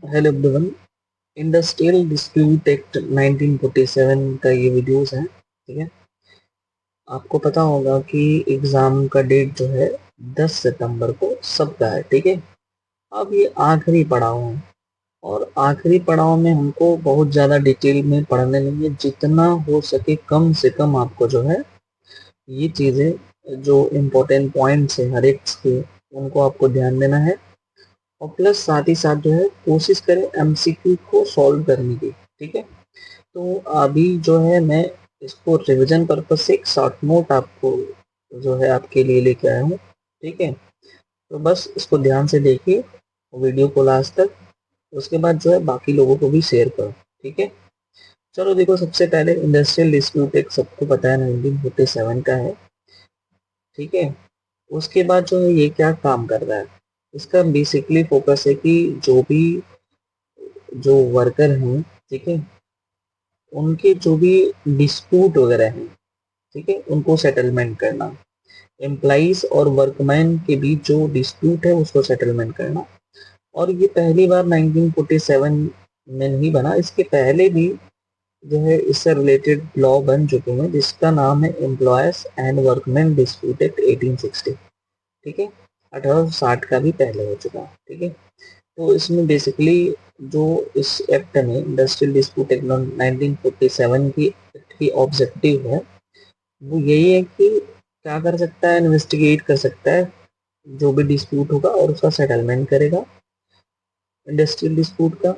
Hello everyone. Industrial dispute act 1947 का ये videos है। ठीक है, आपको पता होगा कि एग्जाम का डेट जो है 10 सितंबर को सबका है। ठीक है, अब ये आखिरी पड़ाव है और आखिरी पड़ाव में हमको बहुत ज़्यादा डिटेल में पढ़ने नहीं है। जितना हो सके कम से कम आपको जो है ये चीज़ें जो इम्पोर्टेंट पॉइंट्स है हर एक के, उनको आपको ध्यान देना है। और प्लस साथ ही साथ जो है कोशिश करें एमसीक्यू को सॉल्व करने की। ठीक है, तो अभी जो है मैं इसको रिवीजन पर्पज से एक शॉर्ट नोट आपको जो है आपके लिए लेके आया हूँ। ठीक है, तो बस इसको ध्यान से देखिए वीडियो को लास्ट तक। उसके बाद जो है बाकी लोगों को भी शेयर करो। ठीक है, चलो देखो, सबसे पहले इंडस्ट्रियल डिस्प्यूट एक सबको पता है 1947 का है। ठीक है, उसके बाद जो है ये क्या काम कर रहा है, इसका बेसिकली फोकस है कि जो भी जो वर्कर हैं, ठीक है, उनके जो भी डिस्प्यूट वगैरह हैं, ठीक है, उनको सेटलमेंट करना। एम्प्लॉइज और वर्कमैन के बीच जो डिस्प्यूट है उसको सेटलमेंट करना। और ये पहली बार 1947 में नहीं बना, इसके पहले भी जो है इससे रिलेटेड लॉ बन चुके हैं जिसका नाम है employers and workman dispute act 1860। ठीक है, 1860 का भी पहले हो चुका है। ठीक है, तो इसमें बेसिकली जो इस एक्ट में इंडस्ट्रियल डिस्प्यूट एक्ट 1947 की ऑब्जेक्टिव है वो यही है कि क्या कर सकता है, इन्वेस्टिगेट कर सकता है जो भी डिस्प्यूट होगा और उसका सेटलमेंट करेगा इंडस्ट्रियल डिस्प्यूट का।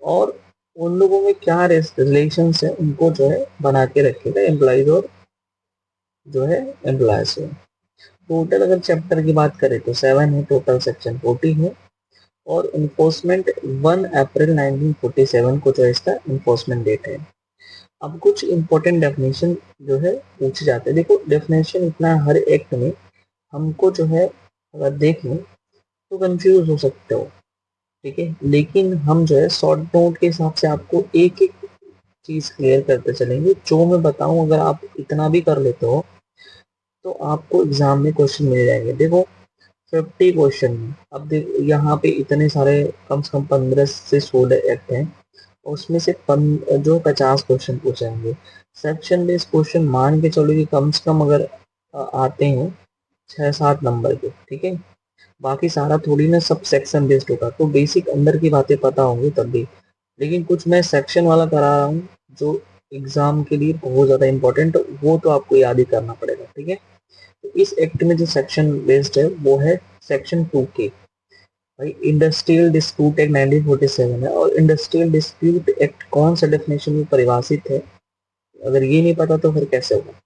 और उन लोगों में क्या रिलेशन है उनको जो है बना के रखेगा एम्प्लॉयज और जो है एम्प्लॉयज है। टोटल अगर चैप्टर की बात करें तो 7 है, टोटल सेक्शन 40 है। और इन्फोर्समेंट 1 अप्रैल 1947 को जो है इसका इन्फोर्समेंट डेट है। अब कुछ इंपॉर्टेंट डेफिनेशन जो है पूछे जाते हैं। देखो, डेफिनेशन इतना हर एक्ट में हमको जो है अगर देखें तो कंफ्यूज हो सकते हो। ठीक है, लेकिन हम जो है शॉर्ट नोट के हिसाब से आपको एक एक चीज क्लियर करते चलेंगे। जो मैं बताऊं अगर आप इतना भी कर लेते हो तो आपको एग्जाम में क्वेश्चन मिल जाएंगे। देखो, 50 क्वेश्चन में अब देखो यहाँ पे इतने सारे, कम से कम 15 से 16 एक्ट हैं, उसमें से जो 50 क्वेश्चन पूछेंगे। सेक्शन बेस्ड क्वेश्चन मान के चलो कि कम से कम अगर आते हैं 6-7 नंबर के। ठीक है, बाकी सारा थोड़ी ना सब सेक्शन बेस्ड होगा, तो बेसिक अंदर की बातें पता होंगी तब भी। लेकिन कुछ मैं सेक्शन वाला करा रहा हूँ जो एग्जाम के लिए बहुत ज़्यादा इंपॉर्टेंट, वो तो आपको याद ही करना पड़ेगा। ठीक है, तो इस एक्ट में जो सेक्शन बेस्ड है वो है सेक्शन 2 के। भाई, इंडस्ट्रियल डिस्प्यूट एक्ट 1947 है और इंडस्ट्रियल डिस्प्यूट एक्ट कौन सा डेफिनेशन में परिभाषित है, अगर ये नहीं पता तो फिर कैसे होगा।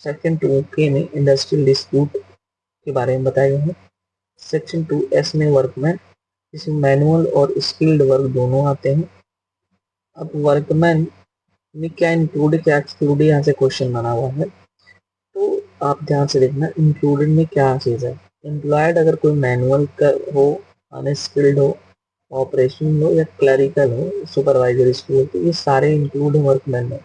सेक्शन 2 के में इंडस्ट्रियल डिस्प्यूट के बारे में बताया गया है। सेक्शन 2 एस में वर्कमैन, इसमें मैनुअल और स्किल्ड वर्क दोनों आते हैं। अब वर्कमैन में क्या इंक्लूड क्या एक्सक्लूड, यहाँ से क्वेश्चन बना हुआ है, तो आप ध्यान से देखना इंक्लूडेड में क्या चीज़ है। एम्प्लॉयड अगर कोई मैनुअल का हो, अनस्किल्ड हो, ऑपरेशन हो या क्लरिकल हो, सुपरवाइजरी स्किल हो, तो ये सारे इंक्लूड है वर्कमैन में।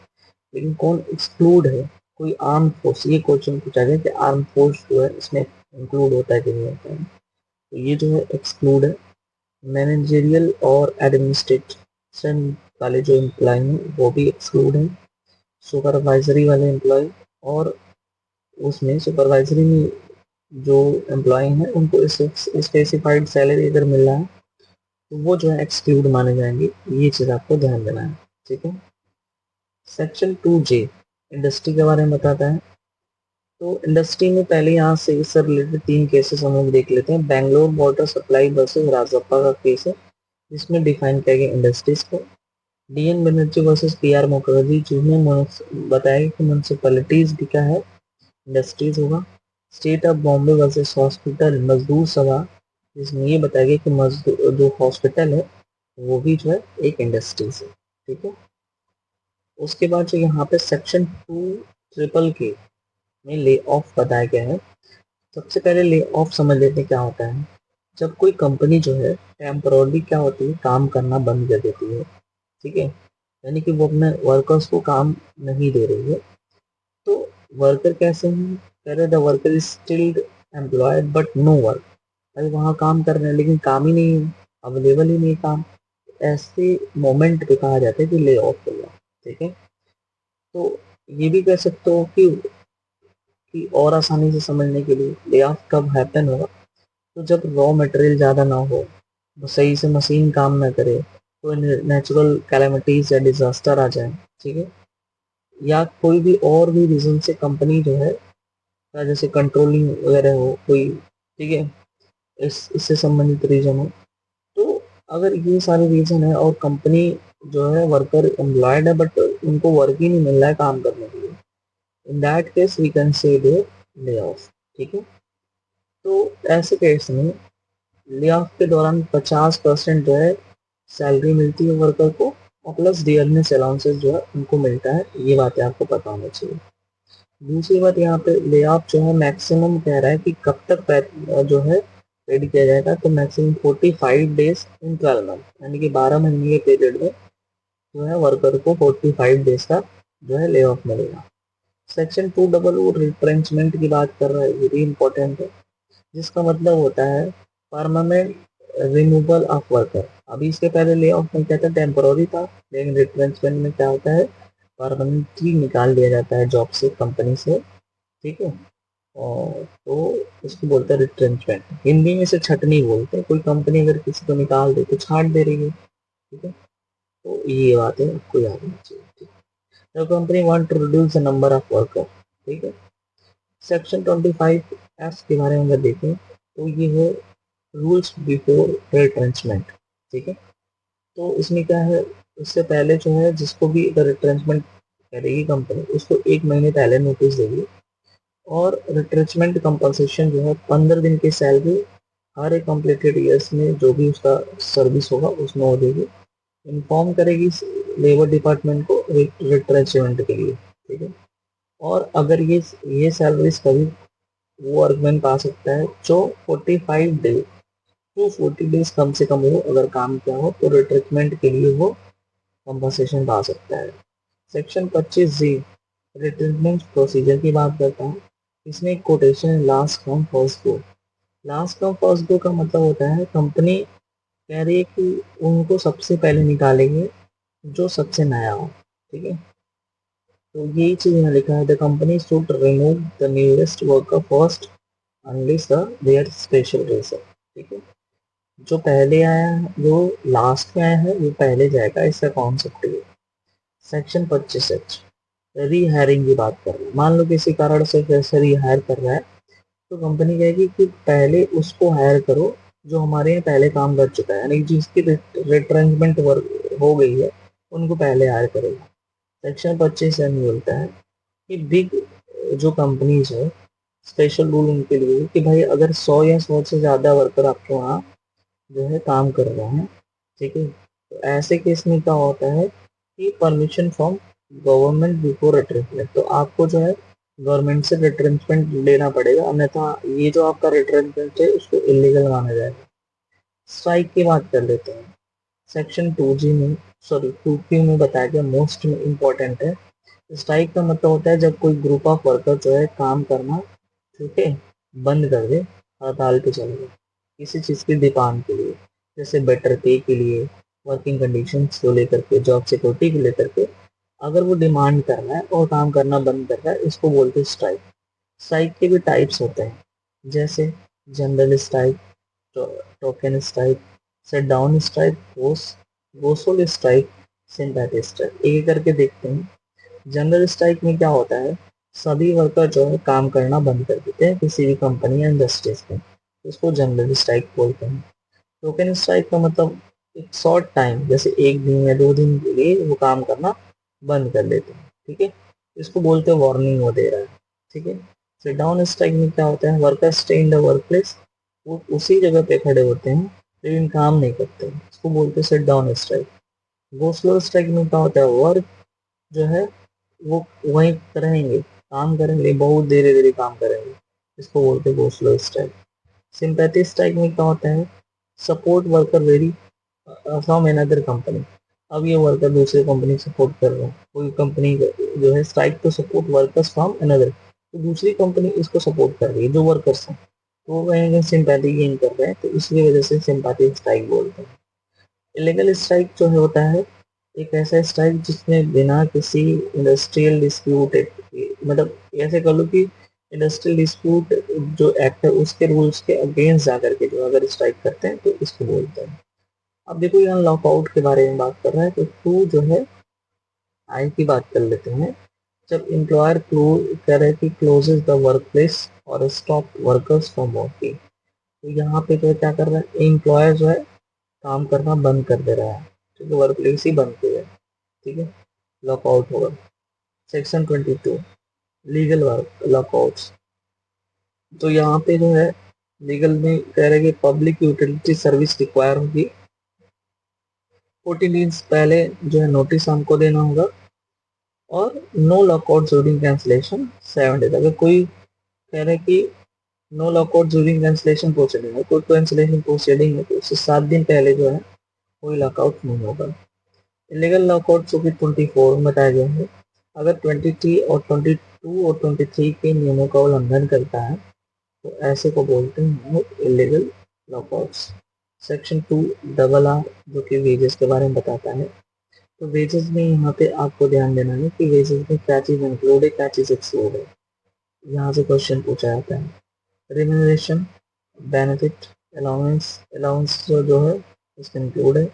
लेकिन कौन एक्सक्लूड है, कोई आर्म फोर्स, ये क्वेश्चन पूछा गया कि आर्म फोर्स जो है इसमें इंक्लूड होता है कि नहीं होता है, तो ये जो है एक्सक्लूड है। मैनेजरियल और एडमिनिस्ट्रेशन वाले जो एम्प्लॉय हैं वो भी एक्सक्लूड हैं। सुपरवाइजरी वाले एम्प्लॉय, और उसमें सुपरवाइजरी में जो एम्प्लॉय हैं उनको स्पेसिफाइड सैलरी अगर मिल रहा है तो वो जो है एक्सक्लूड माने जाएंगे। ये चीज़ आपको ध्यान देना है। ठीक है, सेक्शन 2 जे इंडस्ट्री के बारे में बताता है। तो इंडस्ट्री में पहले यहाँ से इससे रिलेटेड 3 केसेस हम लोग देख लेते हैं। Bangalore water supply versus Rajappa का केस है जिसमें डिफाइन किया गया इंडस्ट्रीज को। D N Banerjee versus P R Mukherjee जिसमें बताया कि म्यूनसिपैलिटीज भी क्या है, इंडस्ट्रीज होगा। State of Bombay versus hospital Mazdoor Sabha, जिसमें ये बताया गया कि मजदूर जो हॉस्पिटल है वो भी जो है एक इंडस्ट्रीज है। ठीक है, उसके बाद जो यहाँ पे सेक्शन 2 ट्रिपल के में ले ऑफ बताया गया है। सबसे पहले ले ऑफ समझ लेते हैं क्या होता है। जब कोई कंपनी जो है टेम्पोरली क्या होती है, काम करना बंद कर देती है। ठीक है, यानी कि वो अपने वर्कर्स को काम नहीं दे रही है। तो वर्कर कैसे हैं, कह रहे the worker is still employed but no work. भाई वहाँ काम कर रहे हैं लेकिन काम ही नहीं है, अवेलेबल ही नहीं काम। ऐसे मोमेंट पे कहा जाता है कि ले ऑफ होगा। ठीक है, तो ये भी कह सकते हो कि और आसानी से समझने के लिए ले ऑफ कब हैपन होगा, तो जब रॉ मटेरियल ज़्यादा ना हो, वो सही से मशीन काम ना करे, तो नेचुरल कैलेमिटीज या डिजास्टर आ जाए। ठीक है, या कोई भी और भी रीजन से कंपनी जो है, या जैसे कंट्रोलिंग वगैरह हो कोई, ठीक है, इससे संबंधित रीजन हो, तो अगर ये सारे रीजन है और कंपनी जो है वर्कर एम्प्लॉयड है बट उनको वर्क ही नहीं मिल रहा है काम करने के लिए, in that case we can say दे ले ऑफ। ठीक है, तो ऐसे केस में ले ऑफ के दौरान 50% जो है सैलरी मिलती है वर्कर को, और प्लस डियरनेस अलाउंसेस जो है उनको मिलता है। ये बातें आपको पता होना चाहिए। दूसरी बात, यहाँ पे ले ऑफ जो है मैक्सिमम कह रहा है कि कब तक जो है पेड किया जाएगा, तो मैक्सिमम 45 डेज इन 12 मंथ, यानी कि 12 महीने के पीरियड में जो है वर्कर को 45 डेज का जो है ले ऑफ मिलेगा। सेक्शन 200 रिट्रेंचमेंट की बात कर रहा है, ये भी इंपॉर्टेंट है, जिसका मतलब होता है परमानेंट रिमूवल ऑफ वर्कर। अभी इसके पहले ले ऑफ में क्या था, टेम्पोररी था, लेकिन रिट्रेंचमेंट में क्या होता है, परमानेंटली निकाल दिया जाता है जॉब से, कंपनी से। ठीक है, और तो इसको बोलते हैं रिट्रेंचमेंट। हिंदी में इसे छटनी बोलते हैं, कोई कंपनी अगर किसी को निकाल दे तो छाट दे रही है। ठीक है, तो ये बात है, आपको याद होनी चाहिए। ठीक है, company want to reduce the number of worker. ठीक है, सेक्शन 25 के बारे में अगर देखें तो ये है रूल्स बिफोर रिट्रेंचमेंट। ठीक है, तो इसमें क्या है, इससे पहले जो है जिसको भी अगर रिट्रेंचमेंट करेगी कंपनी, उसको 1 महीने पहले नोटिस देगी, और रिट्रेंचमेंट कंपनसेशन जो है 15 दिन की सैलरी हर एक कंप्लीटेड ईयर्स में जो भी उसका सर्विस होगा उसमें वो देगी, इन्फॉर्म करेगी लेबर डिपार्टमेंट को रिट्रेंचमेंट के लिए। ठीक है, और अगर ये सैलरीज कभी वो वर्कमैन पा सकता है जो 45 डेज, तो 40 डेज कम से कम हो अगर काम किया हो, तो रिट्रीटमेंट के लिए वो कंपनसेशन पा सकता है। सेक्शन 25 जी रिट्रीटमेंट प्रोसीजर की बात करता है। इसमें एक कोटेशन है, last come first go. Last come first go का मतलब होता है कंपनी कह रही है कि उनको सबसे पहले निकालेंगे जो सबसे नया हो। ठीक है, तो यही चीज यहाँ लिखा है, the company should remove the newest worker first unless the there special reason. ठीक है, जो पहले आया है, जो लास्ट में आया है वो पहले जाएगा, इसका कॉन्सेप्ट है। सेक्शन 25 रीहायरिंग की बात कर रहे हैं। मान लो किसी कारण से फ्रेशर रिहायर कर रहा है, तो कंपनी कहेगी कि पहले उसको हायर करो जो हमारे यहाँ पहले काम कर चुका है, यानी जिसकी रिट्रेंचमेंट हो गई है उनको पहले हायर करेगा। सेक्शन 25 में बोलता है कि बिग जो कंपनीज है, स्पेशल रूल उनके लिए कि भाई अगर 100 या 100 से ज़्यादा वर्कर आपके वहाँ जो है काम कर रहे हैं, ठीक है, तो ऐसे केस में क्या होता है कि permission from government before retrenchment, तो आपको जो है गवर्नमेंट से रिट्रेंचमेंट लेना पड़ेगा, अन्यथा ये जो आपका रिट्रेंचमेंट है उसको इलीगल माना जाएगा। स्ट्राइक की बात कर लेते हैं। सेक्शन 2G में, सॉरी 2Q में बताया गया, मोस्ट इम्पोर्टेंट है। स्ट्राइक का मतलब होता है जब कोई ग्रुप ऑफ वर्कर जो है काम करना, ठीक है, बंद कर दे, हड़ताल पे चले गए किसी चीज़ की डिमांड के लिए, जैसे बेटर पे के लिए, वर्किंग कंडीशंस को लेकर के, जॉब सिक्योरिटी को लेकर के, अगर वो डिमांड कर रहा है और काम करना बंद कर रहा है, इसको बोलते हैं स्ट्राइक। स्ट्राइक के भी टाइप्स होते हैं, जैसे general strike, token strike, set down strike, go slow strike, sympathy strike. एक एक करके देखते हैं। जनरल स्ट्राइक में क्या होता है, सभी वर्कर जो है काम करना बंद कर देते हैं किसी भी कंपनी या इंडस्ट्रीज में, इसको जनरल स्ट्राइक बोलते हैं। टोकन स्ट्राइक का मतलब एक शॉर्ट टाइम, जैसे 1 दिन या 2 दिन के लिए वो काम करना बंद कर देते हैं। ठीक है, इसको बोलते हैं वार्निंग वो दे रहा है। ठीक है, सिट डाउन स्ट्राइक में क्या होता है, worker stay in the work place, वो उसी जगह पे खड़े होते हैं लेकिन काम नहीं करते, इसको बोलते हैं sit down strike. Go slow strike में क्या होता है, वर्क जो है वो वहीं रहेंगे, काम करेंगे, बहुत धीरे धीरे काम करेंगे, इसको बोलते हैं go slow strike. Sympathy strike में क्या होता है, support worker very from another company, अब ये वर्कर दूसरे कंपनी सपोर्ट कर रहे हैं, कोई कंपनी जो है strike to support workers from another, तो दूसरी कंपनी इसको सपोर्ट कर रही है जो वर्कर्स हैं, तो वो कहीं सिंपैथी गेन कर रहे हैं, तो इसकी वजह से सिंपैथी स्ट्राइक बोलते हैं। इलीगल स्ट्राइक जो है होता है एक ऐसा स्ट्राइक जिसमें बिना किसी इंडस्ट्रियल डिस्प्यूट, मतलब ऐसे कर लो कि इंडस्ट्रियल डिस्प्यूट जो एक्ट है उसके रूल्स के अगेंस्ट जाकर के जो अगर स्ट्राइक करते हैं तो इसको बोलते हैं। अब देखो यहाँ लॉकआउट के बारे में बात कर रहा है तो टू जो है आई की बात कर लेते हैं। जब एम्प्लॉयर कह रहे हैं कि क्लोजेस द वर्क प्लेस और स्टॉप वर्कर्स फ्रॉम वर्किंग, तो यहाँ पे जो है क्या कर रहा है, एम्प्लॉयर जो है काम करना बंद कर दे रहा है, ठीक है, वर्क प्लेस ही बंद किया है, ठीक है, लॉकआउट होगा। सेक्शन 22 लीगल वर्क लॉकआउट्स, तो यहाँ पे जो है लीगल में कह रहे हैं कि पब्लिक यूटिलिटी सर्विस रिक्वायर होगी, 14 डेज पहले जो है नोटिस हमको देना होगा, और no lockout during cancellation 7 days. अगर कोई कह रहे हैं कि no lockout during cancellation proceeding है, कोई कैंसिलेशन प्रोसीडिंग है, तो उससे 7 दिन पहले जो है कोई लॉकआउट नहीं होगा। इलीगल लॉकआउट जो कि 24 में बताया गया है, अगर 23 और 22 और 23 के नियमों का उल्लंघन करता है तो ऐसे को बोलते हैं illegal lockouts. Section 2 double R जो कि वेजेस के बारे में बताता है, तो वेजेस में यहाँ पे आपको ध्यान देना है कि वेजेस में क्या चीज़ इंक्लूड है, क्या चीज़ एक्सक्लूड है, यहाँ से क्वेश्चन पूछा जाता है। रिम्यूनरेशन, बेनिफिट, अलाउंस, अलाउंस जो है इसमें इंक्लूड है,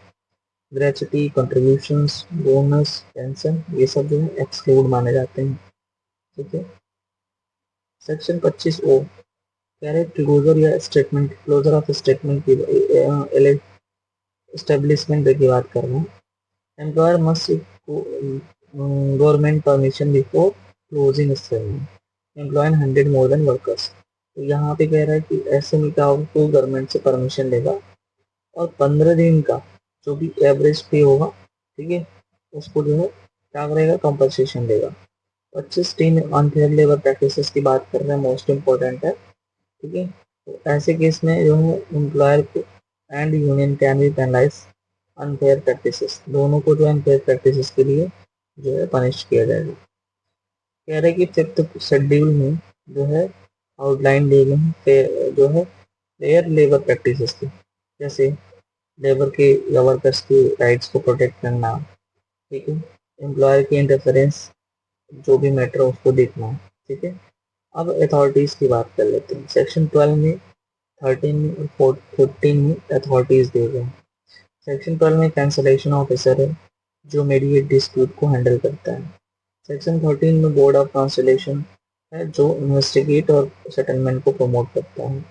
ग्रेचुटी, कंट्रीब्यूशंस, बोनस, पेंशन, ये सब जो है एक्सक्लूड माने जाते हैं, ठीक है। सेक्शन 25 ओ कह रहे क्लोजर या स्टेटमेंट, क्लोजर ऑफ स्टेटमेंट की एस्टेब्लिशमेंट की बात कर रहे हैं। Employer must government permission before closing statement employ 100 more than workers, तो यहाँ पे कह रहा है कि ऐसे में क्या होगा, कोई गवर्नमेंट से परमिशन लेगा और 15 दिन का जो भी एवरेज पे होगा, ठीक है, उसको जो है क्या करेगा, कंपनसेशन देगा। 25 तीन अनफेयर लेबर प्रैक्टिसेस की बात कर रहे हैं, मोस्ट इम्पोर्टेंट है, ठीक है। तो ऐसे केस में जो है एम्प्लॉयर को and union can be penalise unfair practices, दोनों को जो अनफेयर प्रैक्टिसेस के लिए जो है पनिश किया जाएगा। कह रहे कि फिफ्थ शेड्यूल में जो है आउटलाइन दी गई जो है फेयर लेबर प्रैक्टिसेस की, जैसे लेबर के या वर्कर्स के राइट्स को प्रोटेक्ट करना, ठीक है, एम्प्लॉयर की इंटरफेरेंस जो भी मैटर है उसको देखना है, ठीक है। अब अथॉरिटीज़ की बात कर लेते हैं। सेक्शन 12 में, 13 में और 15 में अथॉरिटीज़ दिए गए हैं। सेक्शन 12 में कैंसलेशन ऑफिसर है जो मीडिएट डिस्प्यूट को हैंडल करता है। सेक्शन 13 में बोर्ड ऑफ कांसलेशन है जो इन्वेस्टिगेट और सेटलमेंट को प्रमोट करता है।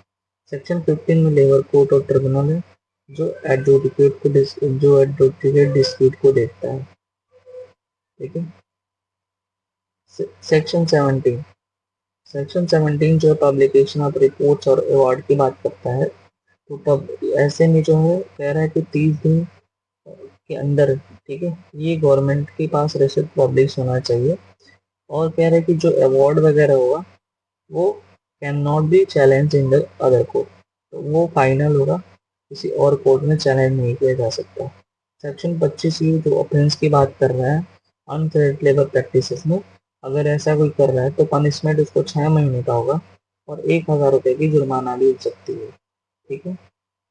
सेक्शन 15 में लेबर कोर्ट और ट्रिब्यूनल है जो एडजुडिकेट डिस्प्यूट को देखता है, ठीक है। सेक्शन 17, सेक्शन 17 जो है पब्लिकेशन ऑफ रिपोर्ट्स और अवार्ड की बात करता है, तो तब ऐसे में जो है कह रहा है कि 30 दिन के अंदर, ठीक है, ये गवर्नमेंट के पास रिसिप्ट पब्लिश होना चाहिए, और कह रहे हैं कि जो अवार्ड वगैरह होगा वो can not be challenge in the other court, तो वो फाइनल होगा, किसी और कोर्ट में चैलेंज नहीं किया जा सकता। सेक्शन 25 यू जो ऑफेंस की बात कर रहा है अनफेयर लेबर प्रैक्टिसेस में, अगर ऐसा कोई कर रहा है तो पनिशमेंट उसको 6 महीने का होगा और 1000 रुपये की जुर्माना भी हो सकती है, ठीक है।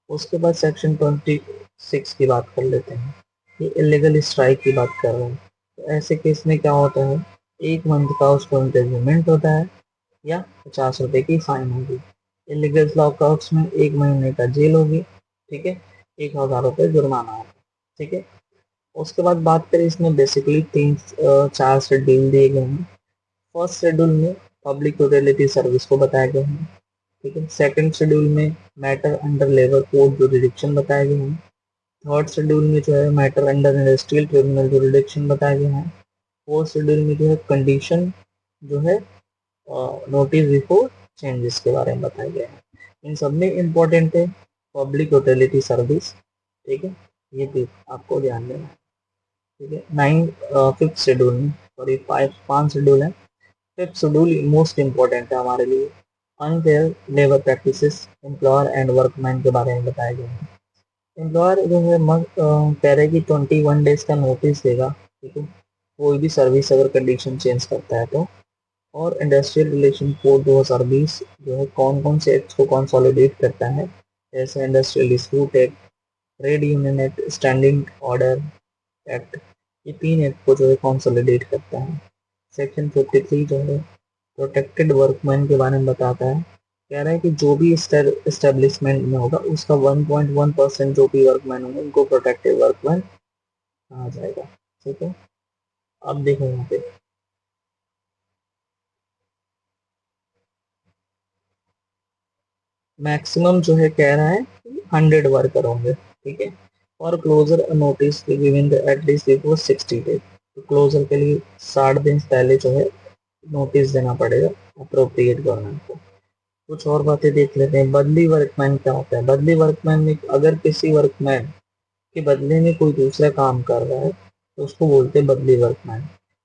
उसके बाद सेक्शन 26 की बात कर लेते हैं, ये इलीगल स्ट्राइक की बात कर रहे हैं, तो ऐसे केस में क्या होता है, 1 मंथ का उसको इम्प्रिजनमेंट होता है या 50 रुपये की फाइन होगी। इलीगल लॉकआउट्स में 1 महीने का जेल होगी, ठीक है, 1000 रुपये जुर्माना होगा, ठीक है। उसके बाद बात करें, इसमें बेसिकली 4 शेड्यूल दिए गए हैं। फर्स्ट शेड्यूल में पब्लिक यूटिलिटी सर्विस को बताया गया है, ठीक है। सेकंड शेड्यूल में matter under labour code jurisdiction बताए गए हैं। थर्ड शेड्यूल में जो है matter under industrial tribunal jurisdiction बताए गए हैं। फोर्थ शेड्यूल में जो है कंडीशन जो है नोटिस बिफोर चेंजेस के बारे में बताया गया है। इन सब में इम्पोर्टेंट है पब्लिक यूटिलिटी सर्विस, ठीक है, ये भी आपको ध्यान देना है, ठीक है। फिफ्थ शेड्यूल में, सॉरी 5 शेड्यूल है, फिफ्थ शेड्यूल मोस्ट इम्पोर्टेंट है हमारे लिए। Unfair labour practices employer and workman के बारे में बताया गया है। एम्प्लॉयर जो है कह रहे हैं कि 21 डेज का नोटिस देगा, ठीक है, कोई भी सर्विस अगर कंडीशन चेंज करता है तो। और इंडस्ट्रियल रिलेशन कोड 2020 जो है कौन कौन से एक्ट को कंसोलिडेट करता है, जैसे industrial dispute act, trade union act, standing order act, ये 3 एक्ट को जो है कंसोलिडेट करता है। सेक्शन 53 जो है प्रोटेक्टेड वर्कमैन के बारे में बताता है। कह रहा है कि जो भी एस्टेब्लिशमेंट में होगा उसका 1.1% जो भी वर्कमैन होंगे उनको प्रोटेक्टेड वर्कमैन कहा जाएगा। ठीक है, अब देखो यहाँ पे मैक्सिमम जो है कह रहा है 100 वर्कर होंगे। ठीक है, और closure notice given at least before 60 days, तो क्लोजर के लिए 60 दिन पहले जो है नोटिस देना पड़ेगा अप्रोप्रिएट गवर्नमेंट को। कुछ और बातें देख लेते हैं। बदली वर्कमैन क्या होता है? बदली वर्कमैन में अगर किसी वर्कमैन के बदले में कोई दूसरा काम कर रहा है तो उसको बोलते हैं बदली वर्कमैन।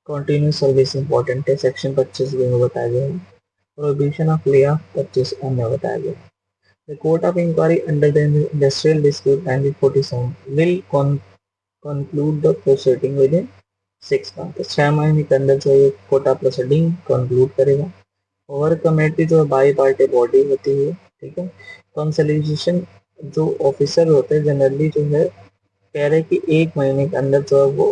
कंटिन्यूस सर्विस इंपॉर्टेंट है, सेक्शन 25 में बताया गया है। प्रोहिबिशन ऑफ ले ऑफ 25 में बताया गया है। The court of inquiry under the industrial dispute 1947 will conclude the proceeding within 6 months। 6 महीने के अंदर जो ये कोर्ट ऑफ प्रोसीडिंग कंक्लूड करेगा। वर्क कमेटी जो है बाई पार्टी बॉडी होती है। ठीक है, कंसोलिडेशन जो ऑफिसर होते हैं जनरली जो है कह रहे हैं कि 1 महीने के अंदर जो है वो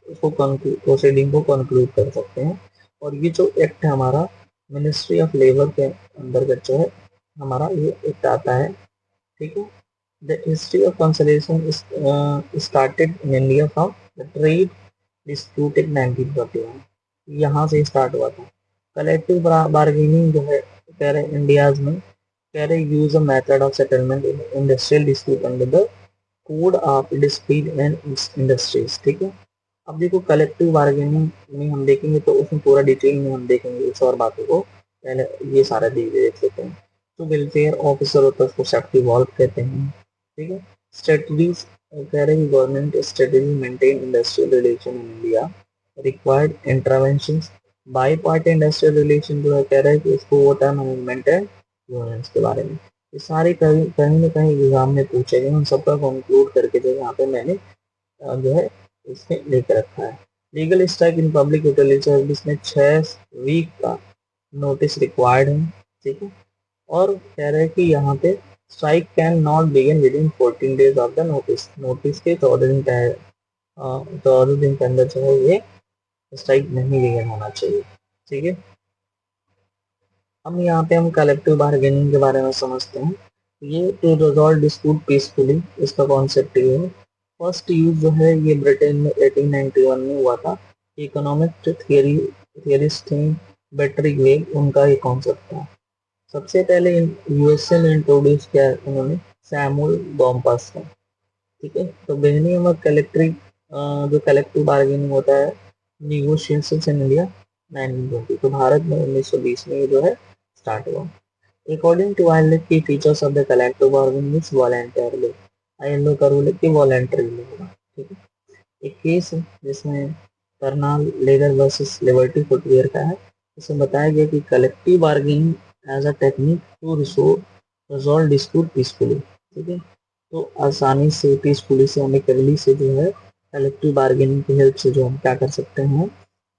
उसको प्रोसीडिंग को कंक्लूड कर सकते हैं। और ये जो एक्ट है हमारा मिनिस्ट्री ऑफ लेबर के अंतर्गत जो है हमारा ये एक्ट आता है। ठीक है, the history of consolidation started in India from the trade dispute इन 1941, यहाँ से स्टार्ट हुआ था। कलेक्टिव बार्गेनिंग जो है कह रहे इंडियाज में कह रहे use a method of settlement in industrial dispute under the code of dispute and industries. ठीक है, अब देखो कलेक्टिव बार्गेनिंग में हम देखेंगे तो उसमें पूरा डिटेल में हम देखेंगे इस और बातों को। पहले ये सारा देख लेते हैं। तो वेलफेयर ऑफिसर होता है उसको सेफ्टी वॉल्व कहते हैं। ठीक है, स्ट्रेटजीज कह रहे हैं government strategy maintain industrial relation in India, required intervention bi party industrial relation जो है कह रहे हैं कि इसको होता है मैनेजमेंट एंड गवर्नेंस के बारे में। ये सारे कहीं कहीं ना कहीं एग्जाम में पूछे गए, उन सबका कंक्लूड करके जो यहाँ पे मैंने जो है इसमें लेकर रखा है। Legal strike in public utility service में 6 वीक का नोटिस रिक्वायर्ड है। ठीक है, और कह रहे हैं कि यहाँ पे strike can not begin with in 14 days of the notice. Notice के 14 दिन के अंदर जो है ये स्ट्राइक नहीं बिगिन होना चाहिए। ठीक है, अब यहाँ पे हम कलेक्टिव बार्गेनिंग के बारे में समझते हैं। ये टू रिजॉल्व डिस्प्यूट पीसफुली, इसका कॉन्सेप्ट ये है। फर्स्ट यूज जो है ये ब्रिटेन में 1891 में हुआ था। इकोनॉमिक थियरिस्ट थे बेटरिक वेग, उनका ये कॉन्सेप्ट था। सबसे पहले यूएसए में इंट्रोड्यूस किया उन्होंने सैमुअल बॉम्पास ने। ठीक है, तो बिगिनिंग ऑफ कलेक्टिव जो कलेक्टिव बार्गेनिंग होता है निगोशिएशंस इन इंडिया 1920, तो भारत में 1920 में ये जो है स्टार्ट हुआ। अकॉर्डिंग टू आईएलओ की features of the collective bargaining is voluntarily, ILO का रूल है कि वॉलंटरीली होगा। ठीक है, एक केस है जिसमें Karnal leather versus liberty footwear का है। इसमें बताया गया कि collective bargaining as a technique to resolve dispute peacefully. ठीक है, तो आसानी से पीसफुली से अमिकली से जो है कलेक्टिव बार्गेनिंग की हेल्प से जो हम क्या कर सकते हैं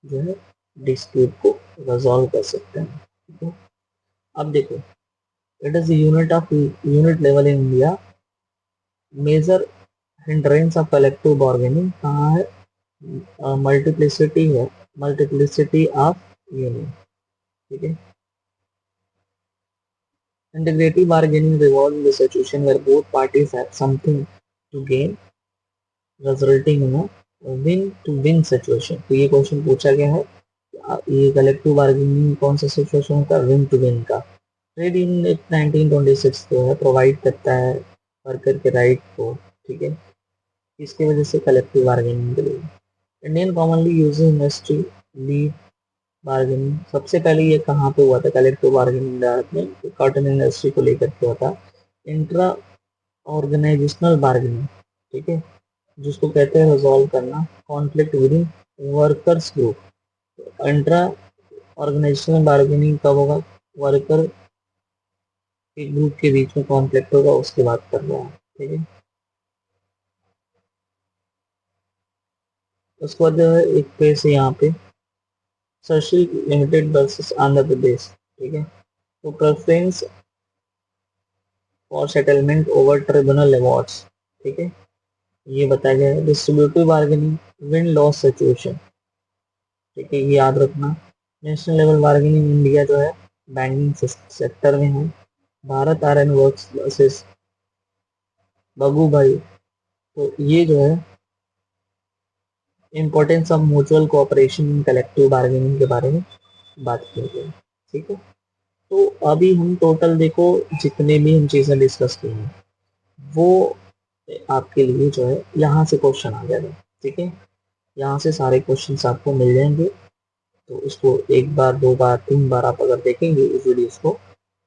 जो है डिस्प्यूट को रिजॉल्व कर सकते हैं। ठीक है, अब देखो it is unit level in India major hindrance of collective bargaining कहाँ है? मल्टीप्लिसिटी है, मल्टीप्लिसिटी ऑफ यूनियन। ठीक है, integrative bargaining revolves the situation where both parties have something to gain resulting in a win to win situation। तो ये question पूछा गया है, ये कलेक्टिव बार्गेनिंग कौन सा सिचुएशन होता है? विन टू विन का। ट्रेड यूनियन एक्ट 1926 जो है प्रोवाइड करता है वर्कर के राइट को। ठीक है, इसकी वजह से कलेक्टिव बार्गेनिंग के लिए Indian commonly use industry lead bargaining. सबसे पहले ये कहाँ पे हुआ था कलेक्टिव बार्गेनिंग? भारत में कॉटन इंडस्ट्री को लेकर के हुआ था। इंट्रा ऑर्गेनाइजेशनल बार्गेनिंग, ठीक है, जिसको कहते हैं रिजॉल्व करना conflict within workers group. Intra organisational bargaining कब होगा? वर्कर के ग्रुप के बीच में कॉन्फ्लिक्ट होगा उसके बाद कर रहा है। ठीक है, उसके बाद एक केस है यहाँ पे सर्शिल लिमिटेड वर्सेस आंध्र प्रदेश। ठीक है, तो प्रेफरेंस और सेटलमेंट ओवर ट्रिब्यूनल अवार्ड्स। ठीक है, ये बताया गया है distributive bargaining, win loss situation, ठीक है, ये याद रखना। नेशनल लेवल बार्गेनिंग इंडिया जो है बैंकिंग सेक्टर में है। भारत आयरन वर्क्स वर्सेस बगू भाई, तो ये जो है importance of mutual cooperation in collective bargaining के बारे में बात की गई, ठीक है। तो अभी हम टोटल देखो जितने भी हम चीज़ें डिस्कस की हैं वो आपके लिए जो है यहाँ से क्वेश्चन आ जाएगा, ठीक है। यहाँ से सारे क्वेश्चंस आपको मिल जाएंगे, तो इसको एक बार, दो बार, तीन बार आप अगर देखेंगे इस वीडियोस को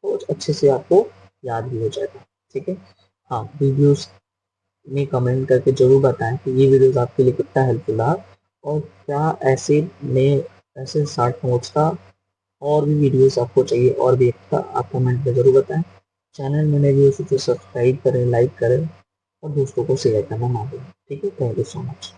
तो अच्छे से आपको याद भी हो जाएगा, ठीक है। हाँ, वीडियोस में कमेंट करके जरूर बताएं कि ये वीडियोस आपके लिए कितना हेल्पफुल रहा, और क्या ऐसे नए ऐसे शॉर्ट नोट्स का और भी वीडियोस आपको चाहिए और भी एक्स्ट्रा, आप कमेंट में जरूर बताएं। चैनल में नए व्यूअर्स तो सब्सक्राइब करें, लाइक करें और दोस्तों को शेयर करना ना भूलें, ठीक है। Thank you so much.